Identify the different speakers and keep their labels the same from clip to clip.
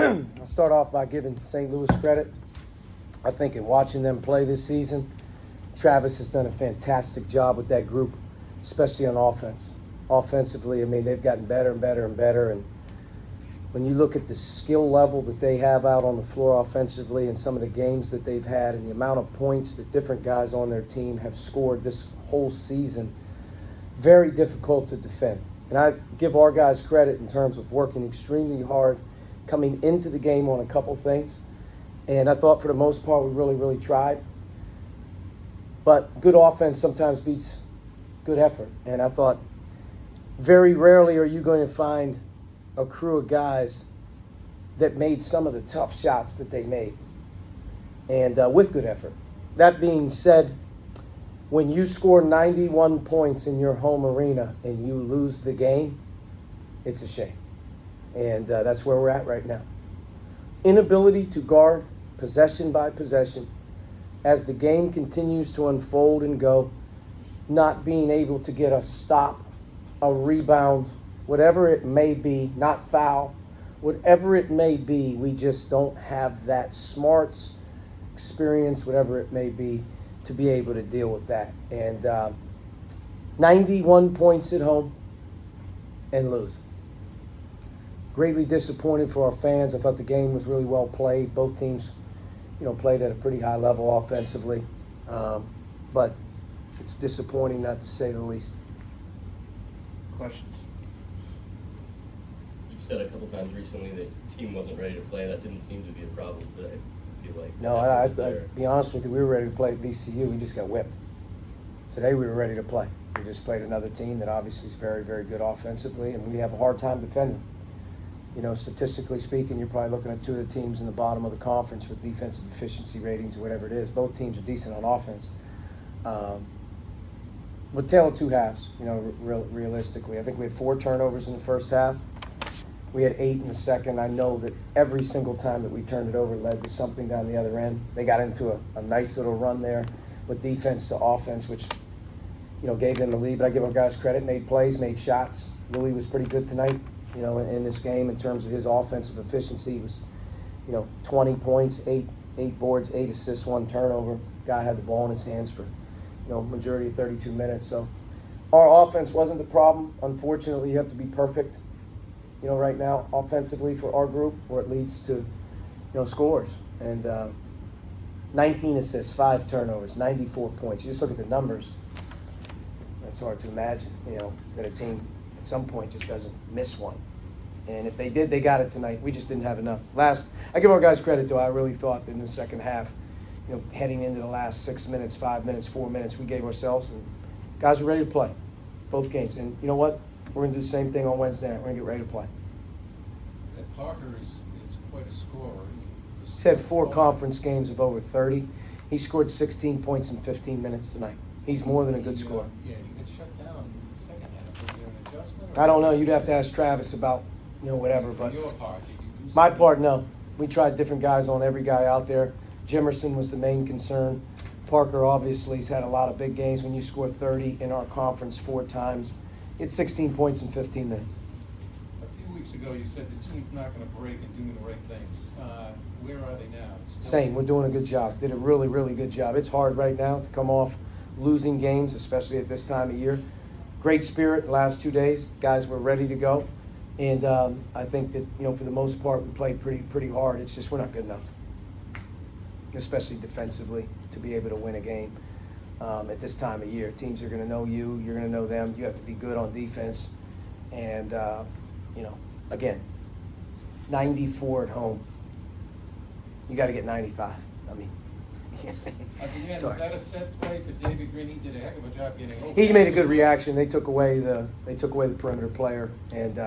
Speaker 1: I'll start off by giving St. Louis credit. I think in watching them play this season, Travis has done a fantastic job with that group, especially on offense. Offensively, I mean, they've gotten better and better and better. And when you look at the skill level that they have out on the floor offensively and some of the games that they've had and the amount of points that different guys on their team have scored this whole season, very difficult to defend. And I give our guys credit in terms of working extremely hard, coming into the game on a couple things. And I thought for the most part we really, really tried. But good offense sometimes beats good effort. And I thought very rarely are you going to find a crew of guys that made some of the tough shots that they made. And with good effort. That being said, when you score 91 points in your home arena and you lose the game, it's a shame. And that's where we're at right now. Inability to guard possession by possession as the game continues to unfold and go, not being able to get a stop, a rebound, whatever it may be, not foul, whatever it may be, we just don't have that smarts, experience, whatever it may be, to be able to deal with that. And 91 points at home and lose. Greatly disappointed for our fans. I thought the game was really well played. Both teams, played at a pretty high level offensively. But it's disappointing, not to say the least.
Speaker 2: Questions?
Speaker 3: You've said a couple times recently that your team wasn't ready to play. That didn't seem to be a problem today. I feel like.
Speaker 1: No, I'd be honest with you. We were ready to play at VCU. We just got whipped. Today we were ready to play. We just played another team that obviously is very, very good offensively, and we have a hard time defending. Statistically speaking, you're probably looking at two of the teams in the bottom of the conference with defensive efficiency ratings or whatever it is. Both teams are decent on offense. But tale of two halves, realistically. I think we had 4 turnovers in the first half. We had 8 in the second. I know that every single time that we turned it over led to something down the other end. They got into a nice little run there with defense to offense, which, gave them the lead. But I give our guys credit, made plays, made shots. Louis was pretty good tonight, in this game in terms of his offensive efficiency. He was, 20 points, 8 boards, 8 assists, 1 turnover. Guy had the ball in his hands for, majority of 32 minutes. So our offense wasn't the problem. Unfortunately, you have to be perfect, right now offensively for our group, or it leads to, scores. And 19 assists, 5 turnovers, 94 points. You just look at the numbers. It's hard to imagine, that a team at some point just doesn't miss one. And if they did, they got it tonight. We just didn't have enough. I give our guys credit, though. I really thought that in the second half, heading into the last 6 minutes, 5 minutes, 4 minutes, we gave ourselves, and guys were ready to play both games. And you know what? We're going to do the same thing on Wednesday night. We're going to get ready to play.
Speaker 4: And Parker is quite a scorer.
Speaker 1: He's had 4 conference games of over 30. He scored 16 points in 15 minutes tonight. He's more than a good scorer.
Speaker 4: Yeah, he got shut down in the second half. Was there an adjustment?
Speaker 1: I don't know. You'd have to ask Travis about, whatever. But
Speaker 4: your part, did you do
Speaker 1: my
Speaker 4: something?
Speaker 1: part, no. We tried different guys on every guy out there. Jimerson was the main concern. Parker obviously has had a lot of big games. When you score 30 in our conference 4 times, it's 16 points in 15 minutes.
Speaker 4: A few weeks ago, you said the team's not going to break and doing the right things. Where are they now?
Speaker 1: Same. We're doing a good job. Did a really, really good job. It's hard right now to come off losing games, especially at this time of year. Great spirit the last 2 days. Guys were ready to go. And I think that, for the most part, we played pretty hard. It's just we're not good enough, especially defensively, to be able to win a game at this time of year. Teams are going to know you. You're going to know them. You have to be good on defense. And, again, 94 at home. You got to get 95. I mean,
Speaker 4: Again, was that a set play for David Green? He did a heck of a job getting over.
Speaker 1: he made a good reaction. They took away the perimeter player, and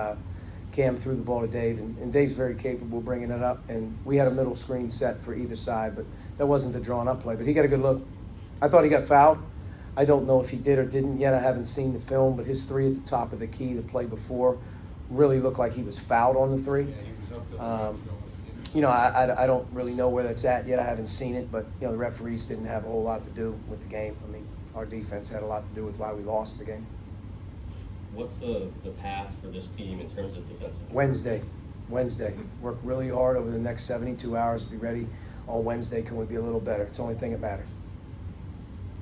Speaker 1: Cam threw the ball to Dave, and Dave's very capable of bringing it up. And we had a middle screen set for either side, but that wasn't the drawn up play. But he got a good look. I thought he got fouled. I don't know if he did or didn't yet. I haven't seen the film, but his 3 at the top of the key, the play before, really looked like he was fouled on the 3.
Speaker 4: Yeah, he was up the
Speaker 1: I don't really know where that's at yet. I haven't seen it, but the referees didn't have a whole lot to do with the game. I mean, our defense had a lot to do with why we lost the game.
Speaker 3: What's the path for this team in terms of defensive?
Speaker 1: Wednesday. Wednesday. Work really hard over the next 72 hours. Be ready on Wednesday. Can we be a little better? It's the only thing that matters.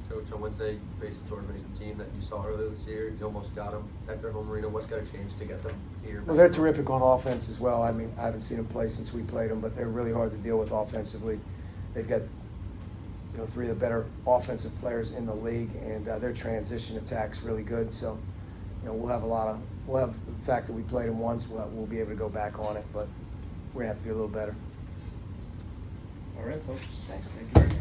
Speaker 2: Coach, on Wednesday, you faced a George-Mason team that you saw earlier this year. You almost got them at their home arena. What's got to change to get them here?
Speaker 1: Well, they're terrific on offense as well. I mean, I haven't seen them play since we played them, but they're really hard to deal with offensively. They've got, you know, 3 of the better offensive players in the league, and their transition attack's really good. So, you know, we'll have the fact that we played them once, we'll be able to go back on it, but we're gonna have to be a little better.
Speaker 5: All right, folks.
Speaker 1: Thanks.
Speaker 5: Thank you very much.